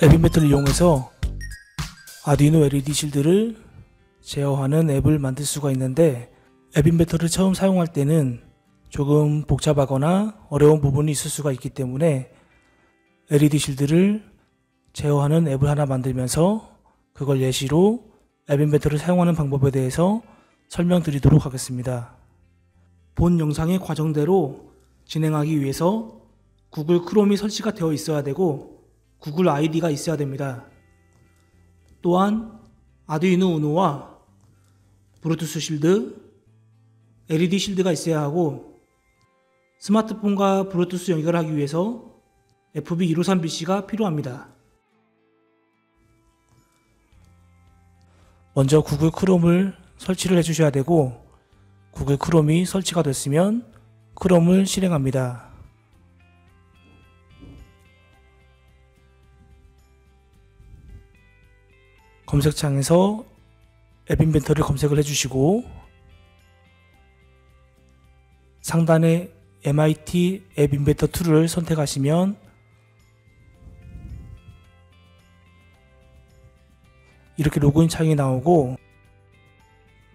앱 인벤터를 이용해서 아두이노 LED 실드를 제어하는 앱을 만들 수가 있는데, 앱 인벤터를 처음 사용할 때는 조금 복잡하거나 어려운 부분이 있을 수가 있기 때문에 LED 실드를 제어하는 앱을 하나 만들면서 그걸 예시로 앱 인벤터를 사용하는 방법에 대해서 설명드리도록 하겠습니다. 본 영상의 과정대로 진행하기 위해서 구글 크롬이 설치가 되어 있어야 되고 구글 아이디가 있어야 됩니다. 또한 아두이노 우노와 블루투스 실드, LED 실드가 있어야 하고, 스마트폰과 블루투스 연결하기 위해서 FB153BC가 필요합니다. 먼저 구글 크롬을 설치를 해주셔야 되고, 구글 크롬이 설치가 됐으면 크롬을 실행합니다. 검색창에서 앱 인벤터를 검색을 해주시고, 상단에 MIT 앱 인벤터 툴을 선택하시면 이렇게 로그인 창이 나오고,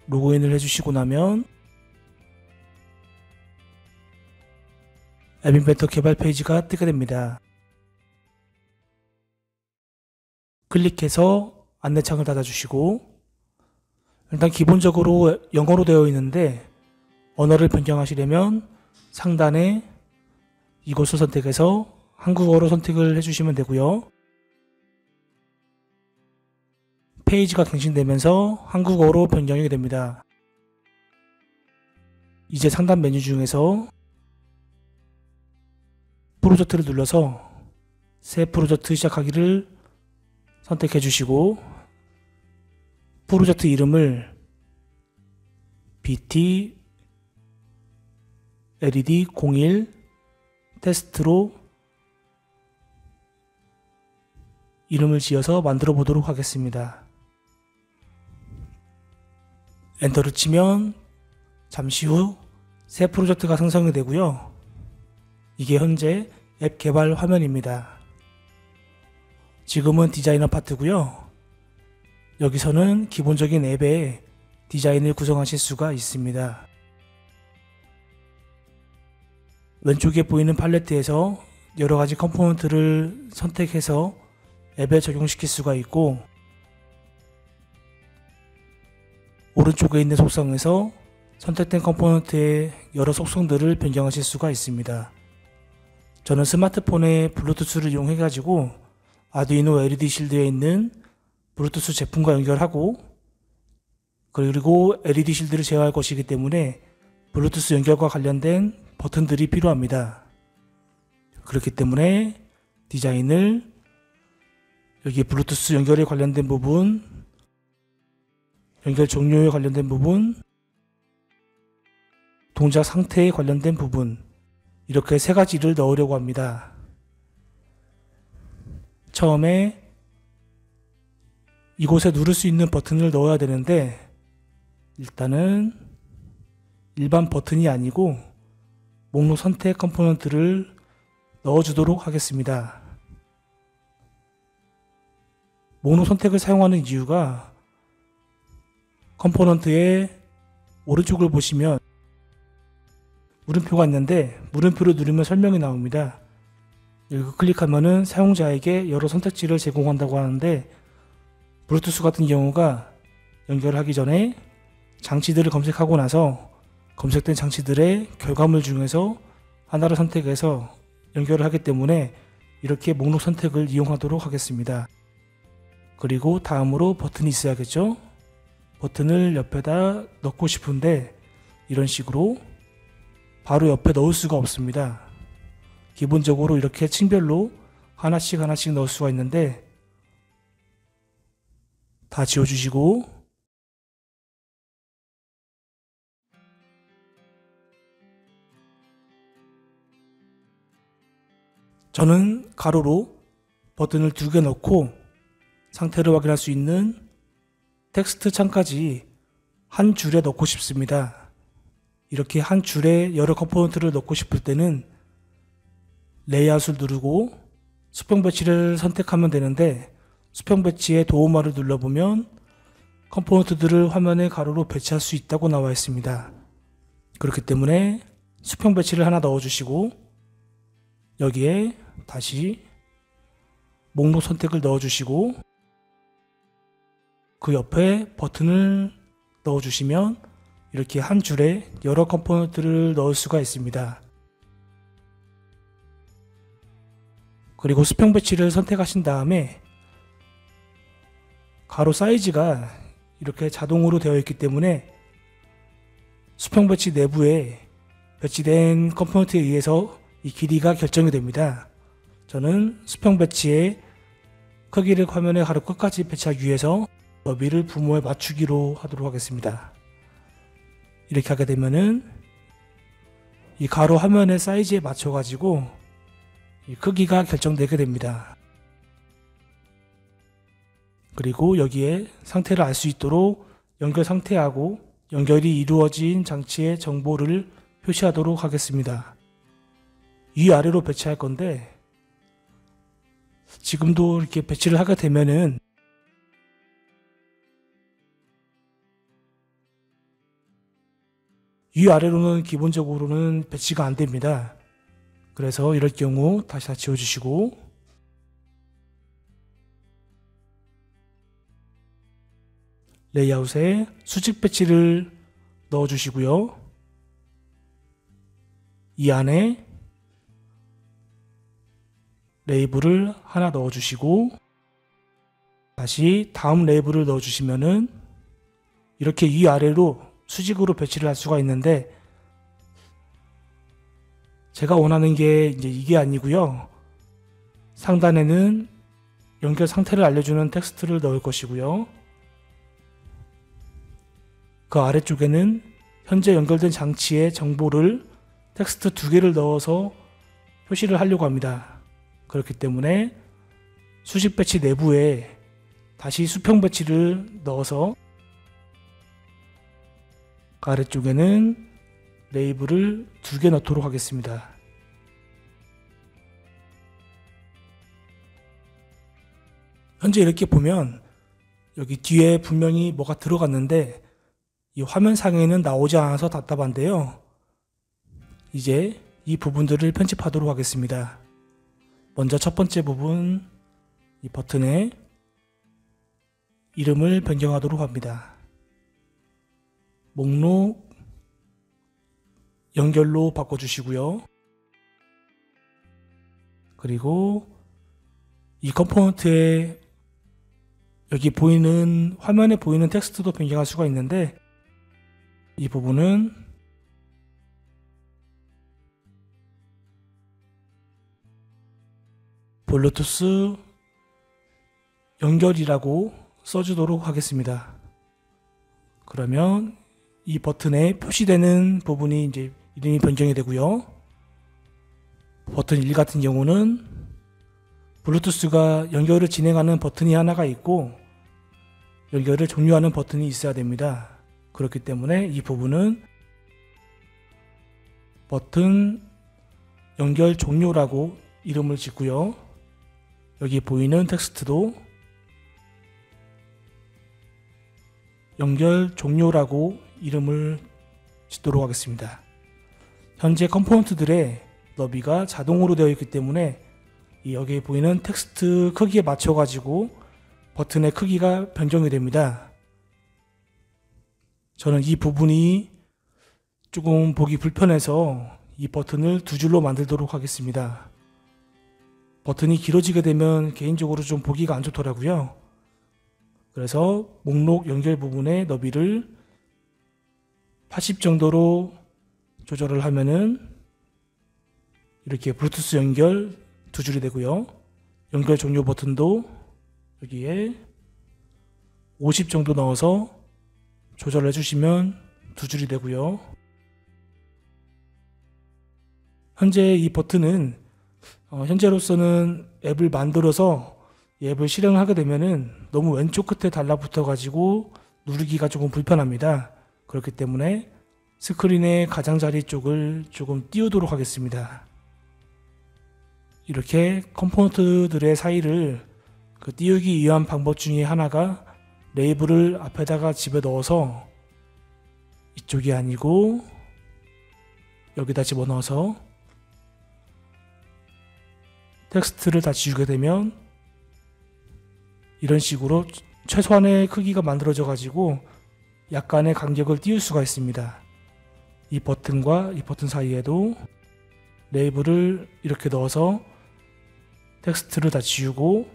로그인을 해주시고 나면 앱 인벤터 개발 페이지가 뜨게 됩니다. 클릭해서 안내창을 닫아주시고, 일단 기본적으로 영어로 되어 있는데 언어를 변경하시려면 상단에 이곳을 선택해서 한국어로 선택을 해주시면 되고요. 페이지가 갱신되면서 한국어로 변경이 됩니다. 이제 상단 메뉴 중에서 프로젝트를 눌러서 새 프로젝트 시작하기를 선택해 주시고, 프로젝트 이름을 BT LED 01 테스트로 이름을 지어서 만들어 보도록 하겠습니다. 엔터를 치면 잠시 후 새 프로젝트가 생성이 되고요. 이게 현재 앱 개발 화면입니다. 지금은 디자이너 파트고요. 여기서는 기본적인 앱의 디자인을 구성하실 수가 있습니다. 왼쪽에 보이는 팔레트에서 여러가지 컴포넌트를 선택해서 앱에 적용시킬 수가 있고, 오른쪽에 있는 속성에서 선택된 컴포넌트의 여러 속성들을 변경하실 수가 있습니다. 저는 스마트폰에 블루투스를 이용해 가지고 아두이노 LED 실드에 있는 블루투스 제품과 연결하고, 그리고 LED 실드를 제어할 것이기 때문에 블루투스 연결과 관련된 버튼들이 필요합니다. 그렇기 때문에 디자인을 여기 블루투스 연결에 관련된 부분, 연결 종료에 관련된 부분, 동작 상태에 관련된 부분, 이렇게 세 가지를 넣으려고 합니다. 처음에 이곳에 누를 수 있는 버튼을 넣어야 되는데, 일단은 일반 버튼이 아니고 목록 선택 컴포넌트를 넣어주도록 하겠습니다. 목록 선택을 사용하는 이유가, 컴포넌트의 오른쪽을 보시면 물음표가 있는데 물음표를 누르면 설명이 나옵니다. 여기 클릭하면은 사용자에게 여러 선택지를 제공한다고 하는데, 블루투스 같은 경우가 연결하기 전에 장치들을 검색하고 나서 검색된 장치들의 결과물 중에서 하나를 선택해서 연결을 하기 때문에 이렇게 목록 선택을 이용하도록 하겠습니다. 그리고 다음으로 버튼이 있어야겠죠? 버튼을 옆에다 넣고 싶은데 이런 식으로 바로 옆에 넣을 수가 없습니다. 기본적으로 이렇게 층별로 하나씩 넣을 수가 있는데, 다 지워주시고, 저는 가로로 버튼을 2개 넣고 상태를 확인할 수 있는 텍스트 창까지 한 줄에 넣고 싶습니다. 이렇게 한 줄에 여러 컴포넌트를 넣고 싶을 때는 레이아웃을 누르고 수평 배치를 선택하면 되는데 수평 배치의 도우마를 눌러보면 컴포넌트들을 화면의 가로로 배치할 수 있다고 나와 있습니다. 그렇기 때문에 수평 배치를 하나 넣어주시고 여기에 다시 목록 선택을 넣어주시고 그 옆에 버튼을 넣어주시면 이렇게 한 줄에 여러 컴포넌트를 넣을 수가 있습니다. 그리고 수평 배치를 선택하신 다음에 가로 사이즈가 이렇게 자동으로 되어 있기 때문에 수평 배치 내부에 배치된 컴포넌트에 의해서 이 길이가 결정이 됩니다. 저는 수평 배치의 크기를 화면의 가로 끝까지 배치하기 위해서 너비를 부모에 맞추기로 하도록 하겠습니다. 이렇게 하게 되면은 이 가로 화면의 사이즈에 맞춰 가지고 이 크기가 결정되게 됩니다. 그리고 여기에 상태를 알 수 있도록 연결 상태하고 연결이 이루어진 장치의 정보를 표시하도록 하겠습니다. 위아래로 배치할 건데 지금도 이렇게 배치를 하게 되면은 위아래로는 기본적으로는 배치가 안 됩니다. 그래서 이럴 경우 다시 다 지워주시고 레이아웃에 수직 배치를 넣어주시고요. 이 안에 레이블을 하나 넣어주시고 다시 다음 레이블을 넣어주시면은 이렇게 위아래로 수직으로 배치를 할 수가 있는데 제가 원하는 게 이제 이게 아니고요. 상단에는 연결 상태를 알려주는 텍스트를 넣을 것이고요. 그 아래쪽에는 현재 연결된 장치의 정보를 텍스트 2개를 넣어서 표시를 하려고 합니다. 그렇기 때문에 수직 배치 내부에 다시 수평 배치를 넣어서 그 아래쪽에는 레이블을 2개 넣도록 하겠습니다. 현재 이렇게 보면 여기 뒤에 분명히 뭐가 들어갔는데 이 화면상에는 나오지 않아서 답답한데요. 이제 이 부분들을 편집하도록 하겠습니다. 먼저 첫 번째 부분 이 버튼에 이름을 변경하도록 합니다. 목록 연결로 바꿔주시고요. 그리고 이 컴포넌트에 여기 보이는 화면에 보이는 텍스트도 변경할 수가 있는데 이 부분은 블루투스 연결이라고 써주도록 하겠습니다. 그러면 이 버튼에 표시되는 부분이 이제 이름이 변경이 되고요. 버튼 1 같은 경우는 블루투스가 연결을 진행하는 버튼이 하나가 있고 연결을 종료하는 버튼이 있어야 됩니다. 그렇기 때문에 이 부분은 버튼 연결 종료라고 이름을 짓고요. 여기 보이는 텍스트도 연결 종료라고 이름을 짓도록 하겠습니다. 현재 컴포넌트들의 너비가 자동으로 되어 있기 때문에 여기에 보이는 텍스트 크기에 맞춰 가지고 버튼의 크기가 변경이 됩니다. 저는 이 부분이 조금 보기 불편해서 이 버튼을 2줄로 만들도록 하겠습니다. 버튼이 길어지게 되면 개인적으로 좀 보기가 안 좋더라고요. 그래서 목록 연결 부분의 너비를 80 정도로 조절을 하면은 이렇게 블루투스 연결 2줄이 되고요. 연결 종료 버튼도 여기에 50 정도 넣어서 조절해 주시면 2줄이 되고요. 현재 이 버튼은 현재로서는 앱을 만들어서 이 앱을 실행하게 되면은 너무 왼쪽 끝에 달라붙어 가지고 누르기가 조금 불편합니다. 그렇기 때문에 스크린의 가장자리 쪽을 조금 띄우도록 하겠습니다. 이렇게 컴포넌트들의 사이를 띄우기 위한 방법 중에 하나가 레이블을 앞에다가 집어 넣어서 이쪽이 아니고 여기다 집어넣어서 텍스트를 다 지우게 되면 이런 식으로 최소한의 크기가 만들어져 가지고 약간의 간격을 띄울 수가 있습니다. 이 버튼과 이 버튼 사이에도 레이블을 이렇게 넣어서 텍스트를 다 지우고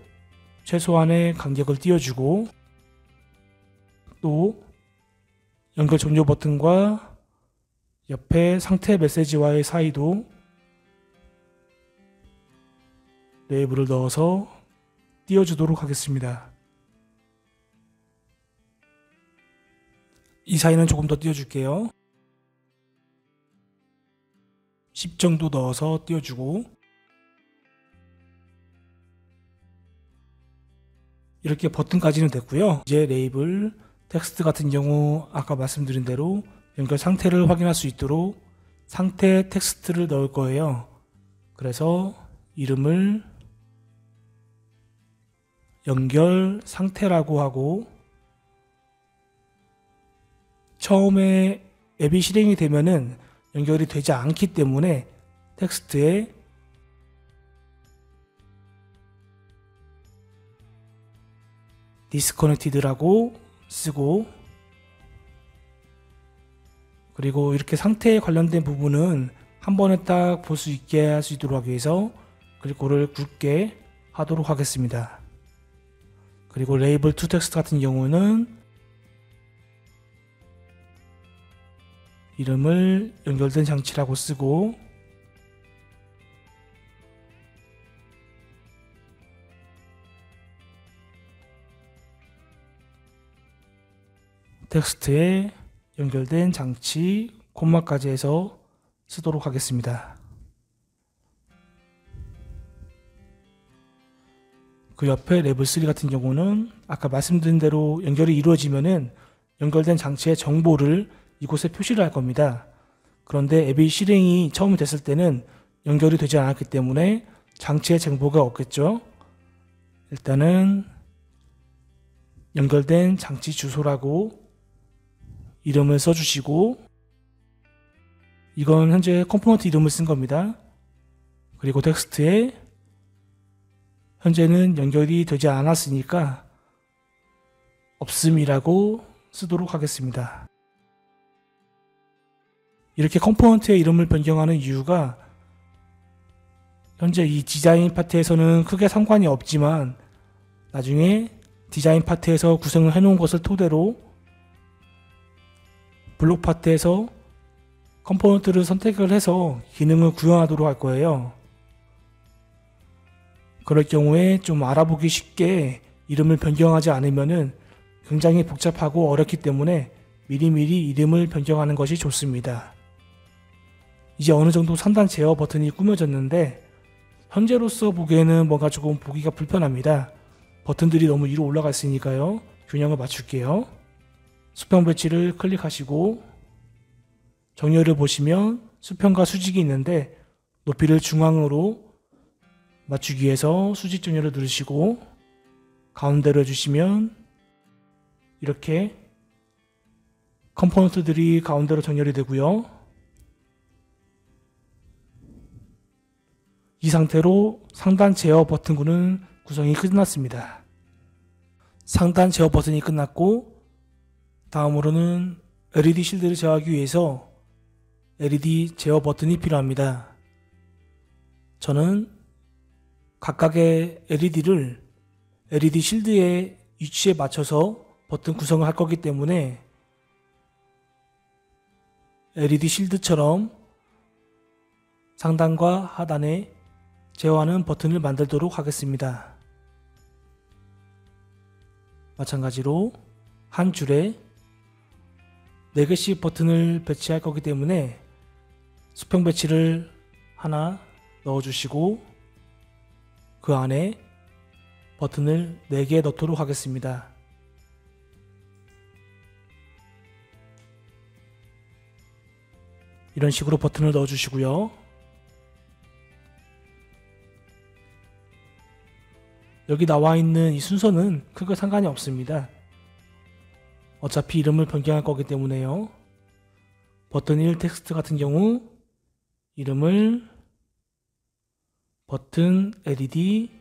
최소한의 간격을 띄워주고, 또 연결 종료 버튼과 옆에 상태 메시지와의 사이도 레이블을 넣어서 띄워주도록 하겠습니다. 이 사이는 조금 더 띄워줄게요. 10 정도 넣어서 띄워주고, 이렇게 버튼까지는 됐고요. 이제 레이블, 텍스트 같은 경우 아까 말씀드린 대로 연결 상태를 확인할 수 있도록 상태 텍스트를 넣을 거예요. 그래서 이름을 연결 상태라고 하고, 처음에 앱이 실행이 되면은 연결이 되지 않기 때문에 텍스트에 disconnected라고 쓰고, 그리고 이렇게 상태에 관련된 부분은 한 번에 딱 볼 수 있게 할 수 있도록 하기 위해서 클릭고를 굵게 하도록 하겠습니다. 그리고 레이블 to 텍스트 같은 경우는 이름을 연결된 장치라고 쓰고, 텍스트에 연결된 장치 콤마까지 해서 쓰도록 하겠습니다. 그 옆에 레벨 3 같은 경우는 아까 말씀드린 대로 연결이 이루어지면은 연결된 장치의 정보를 이곳에 표시를 할 겁니다. 그런데 앱이 실행이 처음 됐을 때는 연결이 되지 않았기 때문에 장치의 정보가 없겠죠. 일단은 연결된 장치 주소라고 이름을 써주시고, 이건 현재 컴포넌트 이름을 쓴 겁니다. 그리고 텍스트에 현재는 연결이 되지 않았으니까 없음이라고 쓰도록 하겠습니다. 이렇게 컴포넌트의 이름을 변경하는 이유가 현재 이 디자인 파트에서는 크게 상관이 없지만 나중에 디자인 파트에서 구성을 해놓은 것을 토대로 블록 파트에서 컴포넌트를 선택을 해서 기능을 구현하도록 할 거예요. 그럴 경우에 좀 알아보기 쉽게 이름을 변경하지 않으면은 굉장히 복잡하고 어렵기 때문에 미리미리 이름을 변경하는 것이 좋습니다. 이제 어느 정도 상단 제어 버튼이 꾸며졌는데 현재로서 보기에는 뭔가 조금 보기가 불편합니다. 버튼들이 너무 위로 올라가 있으니까요. 균형을 맞출게요. 수평 배치를 클릭하시고 정렬을 보시면 수평과 수직이 있는데 높이를 중앙으로 맞추기 위해서 수직 정렬을 누르시고 가운데로 해주시면 이렇게 컴포넌트들이 가운데로 정렬이 되고요. 이 상태로 상단 제어 버튼구는 구성이 끝났습니다. 상단 제어 버튼이 끝났고 다음으로는 LED 실드를 제어하기 위해서 LED 제어 버튼이 필요합니다. 저는 각각의 LED를 LED 실드의 위치에 맞춰서 버튼 구성을 할 거기 때문에 LED 실드처럼 상단과 하단에 제어하는 버튼을 만들도록 하겠습니다. 마찬가지로 한 줄에 4개씩 버튼을 배치할 거기 때문에 수평 배치를 하나 넣어주시고 그 안에 버튼을 4개 넣도록 하겠습니다. 이런 식으로 버튼을 넣어주시고요. 여기 나와 있는 이 순서는 크게 상관이 없습니다. 어차피 이름을 변경할 거기 때문에요. 버튼 1 텍스트 같은 경우 이름을 버튼 LED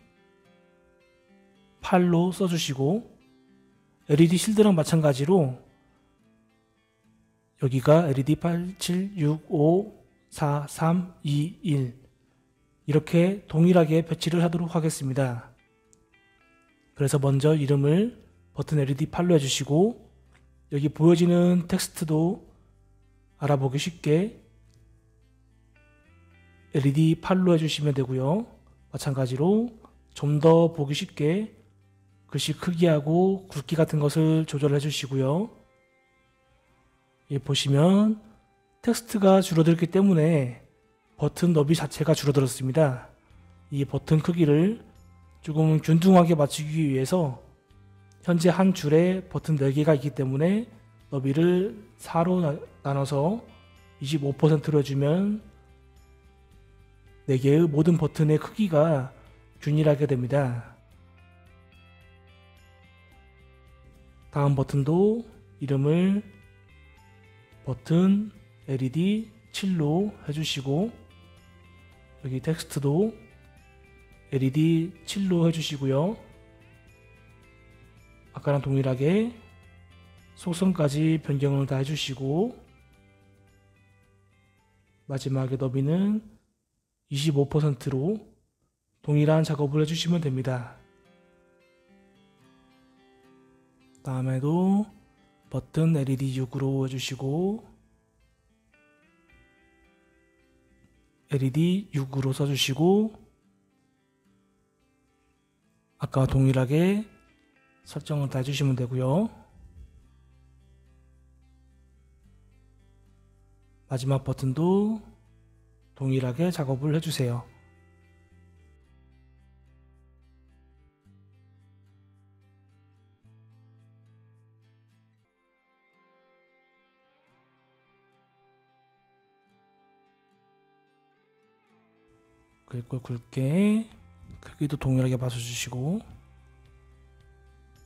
8로 써주시고, LED 실드랑 마찬가지로 여기가 LED 87654321 이렇게 동일하게 배치를 하도록 하겠습니다. 그래서 먼저 이름을 버튼 LED 8로 해주시고, 여기 보여지는 텍스트도 알아보기 쉽게 LED 8로 해주시면 되고요. 마찬가지로 좀 더 보기 쉽게 글씨 크기하고 굵기 같은 것을 조절해 주시고요. 여기 보시면 텍스트가 줄어들기 때문에 버튼 너비 자체가 줄어들었습니다. 이 버튼 크기를 조금 균등하게 맞추기 위해서 현재 한 줄에 버튼 4개가 있기 때문에 너비를 4로 나눠서 25%로 해주면 4개의 모든 버튼의 크기가 균일하게 됩니다. 다음 버튼도 이름을 버튼 LED 7로 해주시고, 여기 텍스트도 LED 7로 해주시고요. 아까랑 동일하게 속성까지 변경을 다 해주시고, 마지막에 너비는 25%로 동일한 작업을 해주시면 됩니다. 다음에도 버튼 LED 6으로 해주시고, LED 6으로 써주시고, 아까와 동일하게 설정을 다 해주시면 되고요. 마지막 버튼도 동일하게 작업을 해주세요. 그리고 굵게 크기도 동일하게 맞춰주시고,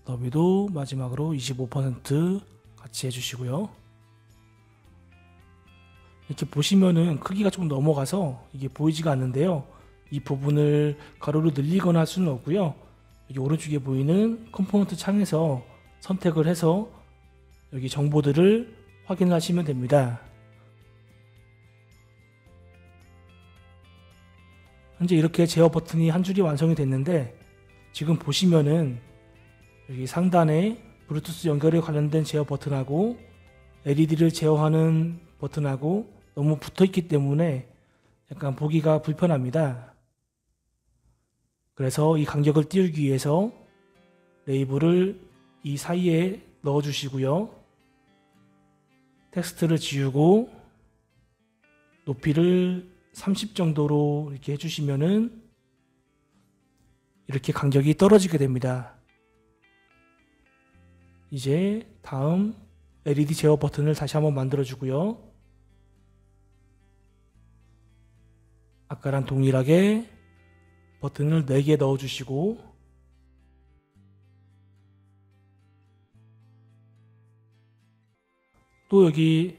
너비도 마지막으로 25% 같이 해주시고요. 이렇게 보시면은 크기가 조금 넘어가서 이게 보이지가 않는데요. 이 부분을 가로로 늘리거나 할 수는 없고요. 여기 오른쪽에 보이는 컴포넌트 창에서 선택을 해서 여기 정보들을 확인하시면 됩니다. 현재 이렇게 제어 버튼이 한 줄이 완성이 됐는데, 지금 보시면은 여기 상단에 블루투스 연결에 관련된 제어 버튼하고 LED를 제어하는 버튼하고 너무 붙어 있기 때문에 약간 보기가 불편합니다. 그래서 이 간격을 띄우기 위해서 레이블을 이 사이에 넣어 주시고요. 텍스트를 지우고 높이를 30 정도로 이렇게 해주시면은 이렇게 간격이 떨어지게 됩니다. 이제 다음 LED 제어 버튼을 다시 한번 만들어 주고요. 아까랑 동일하게 버튼을 4개 넣어 주시고, 또 여기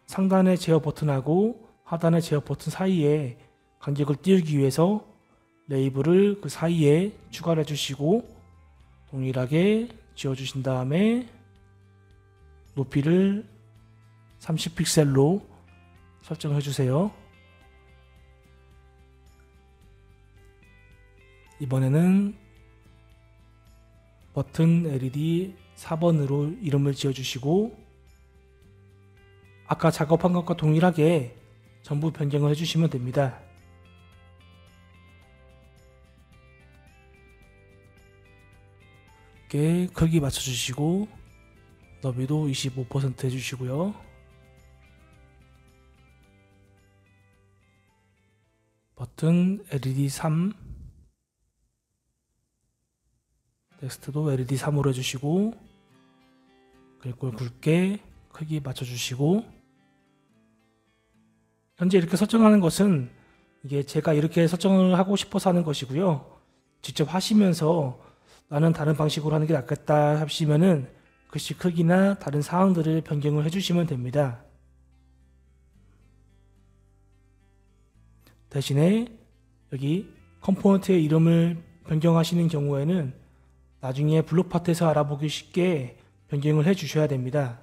상단의 제어 버튼하고 하단의 제어 버튼 사이에 간격을 띄우기 위해서 레이블을 그 사이에 추가를 해주시고 동일하게 지워주신 다음에 높이를 30픽셀로 설정해 주세요. 이번에는 버튼 LED 4번으로 이름을 지어주시고, 아까 작업한 것과 동일하게 전부 변경을 해주시면 됩니다. 이렇게 크기 맞춰주시고 너비도 25% 해주시고요. 버튼 LED 3, 텍스트도 LED 3으로 해주시고, 그리고 굵게 크기 맞춰주시고, 현재 이렇게 설정하는 것은 이게 제가 이렇게 설정을 하고 싶어서 하는 것이고요. 직접 하시면서 나는 다른 방식으로 하는 게 낫겠다 하시면은 글씨 크기나 다른 사항들을 변경을 해주시면 됩니다. 대신에 여기 컴포넌트의 이름을 변경하시는 경우에는 나중에 블록 파트에서 알아보기 쉽게 변경을 해 주셔야 됩니다.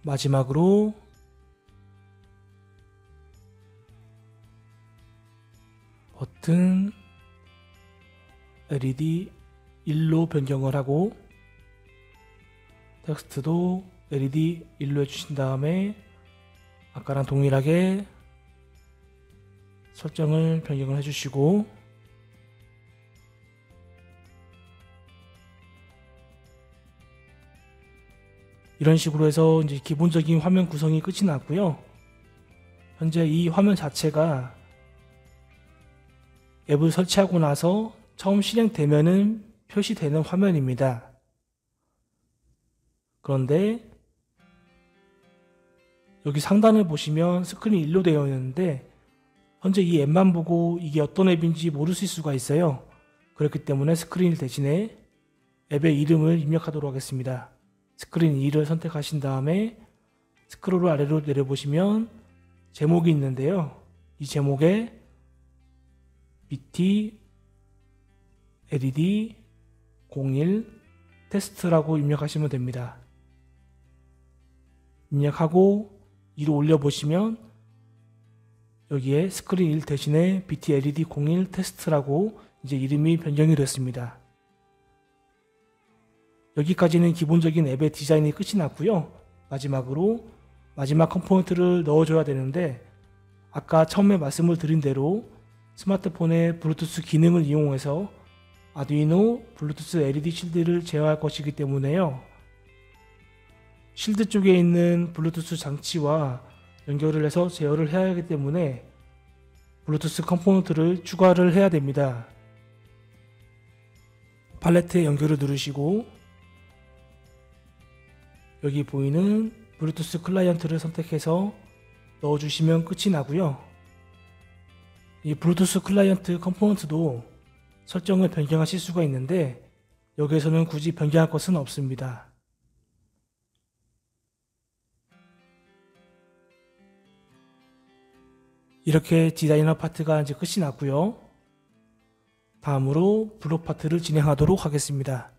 마지막으로 버튼 LED 1로 변경을 하고 텍스트도 LED 1로 해주신 다음에 아까랑 동일하게 설정을 변경을 해주시고 이런 식으로 해서 이제 기본적인 화면 구성이 끝이 났고요. 현재 이 화면 자체가 앱을 설치하고 나서 처음 실행되면은 표시되는 화면입니다. 그런데 여기 상단을 보시면 스크린 1로 되어 있는데 현재 이 앱만 보고 이게 어떤 앱인지 모르실 수가 있어요. 그렇기 때문에 스크린 1 대신에 앱의 이름을 입력하도록 하겠습니다. 스크린 2를 선택하신 다음에 스크롤을 아래로 내려보시면 제목이 있는데요. 이 제목에 BT LED 01 테스트라고 입력하시면 됩니다. 입력하고 위로 올려보시면 여기에 스크린 1 대신에 BT LED 01 테스트라고 이제 이름이 변경이 됐습니다. 여기까지는 기본적인 앱의 디자인이 끝이 났고요. 마지막으로 마지막 컴포넌트를 넣어줘야 되는데 아까 처음에 말씀을 드린 대로 스마트폰의 블루투스 기능을 이용해서 아두이노 블루투스 LED 실드를 제어할 것이기 때문에요. 실드 쪽에 있는 블루투스 장치와 연결을 해서 제어를 해야 하기 때문에 블루투스 컴포넌트를 추가를 해야 됩니다. 팔레트에 연결을 누르시고 여기 보이는 블루투스 클라이언트를 선택해서 넣어주시면 끝이 나고요. 이 블루투스 클라이언트 컴포넌트도 설정을 변경하실 수가 있는데 여기에서는 굳이 변경할 것은 없습니다. 이렇게 디자이너 파트가 이제 끝이 났고요. 다음으로 블록 파트를 진행하도록 하겠습니다.